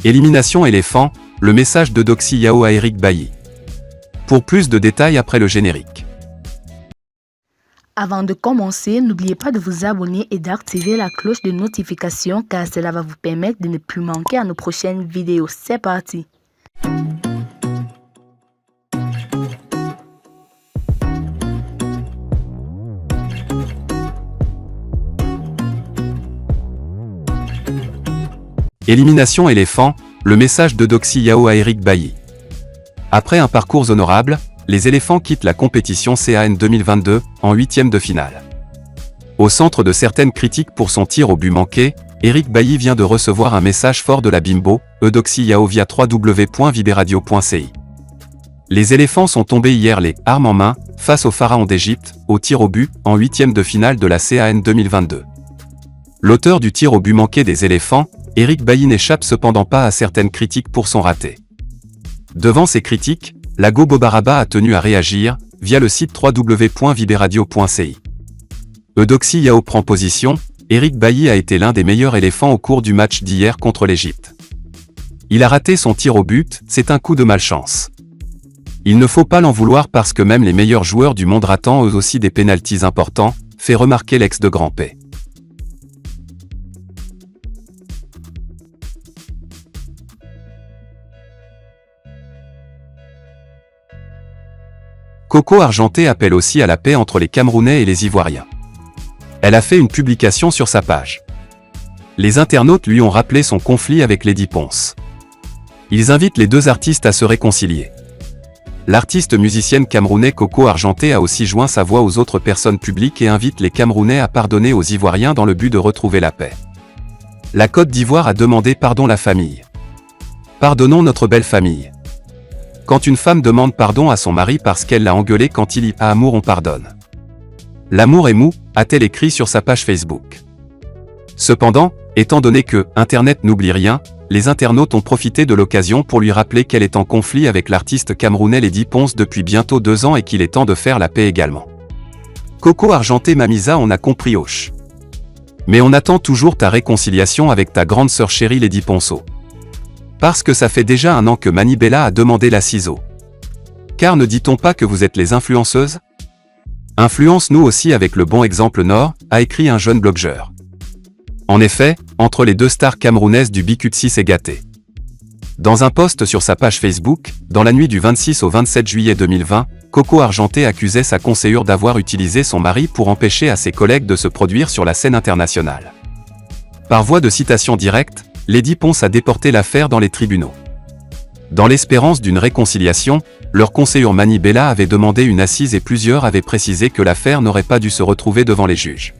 Élimination éléphant, le message d'Eudoxie Yao à Eric Bailly. Pour plus de détails après le générique. Avant de commencer, n'oubliez pas de vous abonner et d'activer la cloche de notification car cela va vous permettre de ne plus manquer à nos prochaines vidéos. C'est parti! Élimination éléphant, le message d'Eudoxie Yao à Eric Bailly. Après un parcours honorable, les éléphants quittent la compétition CAN 2022 en 8e de finale. Au centre de certaines critiques pour son tir au but manqué, Eric Bailly vient de recevoir un message fort de la bimbo, Eudoxie Yao via www.viberadio.ci. Les éléphants sont tombés hier les armes en main face au pharaon d'Égypte, au tir au but, en 8e de finale de la CAN 2022. L'auteur du tir au but manqué des éléphants, Eric Bailly n'échappe cependant pas à certaines critiques pour son raté. Devant ces critiques, la Go Bobaraba a tenu à réagir, via le site www.viberadio.ci. Eudoxie Yao prend position, Eric Bailly a été l'un des meilleurs éléphants au cours du match d'hier contre l'Égypte. Il a raté son tir au but, c'est un coup de malchance. Il ne faut pas l'en vouloir parce que même les meilleurs joueurs du monde ratent eux aussi des pénaltys importants, fait remarquer l'ex de Grand P. Coco Argenté appelle aussi à la paix entre les Camerounais et les Ivoiriens. Elle a fait une publication sur sa page. Les internautes lui ont rappelé son conflit avec Lady Ponce. Ils invitent les deux artistes à se réconcilier. L'artiste musicienne camerounaise Coco Argenté a aussi joint sa voix aux autres personnes publiques et invite les Camerounais à pardonner aux Ivoiriens dans le but de retrouver la paix. La Côte d'Ivoire a demandé pardon à la famille. Pardonnons notre belle famille. Quand une femme demande pardon à son mari parce qu'elle l'a engueulé quand il y a amour, on pardonne. L'amour est mou, a-t-elle écrit sur sa page Facebook. Cependant, étant donné que Internet n'oublie rien, les internautes ont profité de l'occasion pour lui rappeler qu'elle est en conflit avec l'artiste camerounais Lady Ponce depuis bientôt 2 ans et qu'il est temps de faire la paix également. Coco Argenté Mamisa, on a compris hoche. Mais on attend toujours ta réconciliation avec ta grande sœur chérie Lady Ponceau. Parce que ça fait déjà 1 an que Manibella a demandé la ciseau. Car ne dit-on pas que vous êtes les influenceuses? Influence-nous aussi avec le bon exemple Nord, a écrit un jeune blogueur. En effet, entre les deux stars camerounaises du BQ6 c'est gâté. Dans un post sur sa page Facebook, dans la nuit du 26 au 27 juillet 2020, Coco Argenté accusait sa conseillère d'avoir utilisé son mari pour empêcher à ses collègues de se produire sur la scène internationale. Par voie de citation directe, Lady Ponce a déporté l'affaire dans les tribunaux. Dans l'espérance d'une réconciliation, leur conseillère Manibella avait demandé une assise et plusieurs avaient précisé que l'affaire n'aurait pas dû se retrouver devant les juges.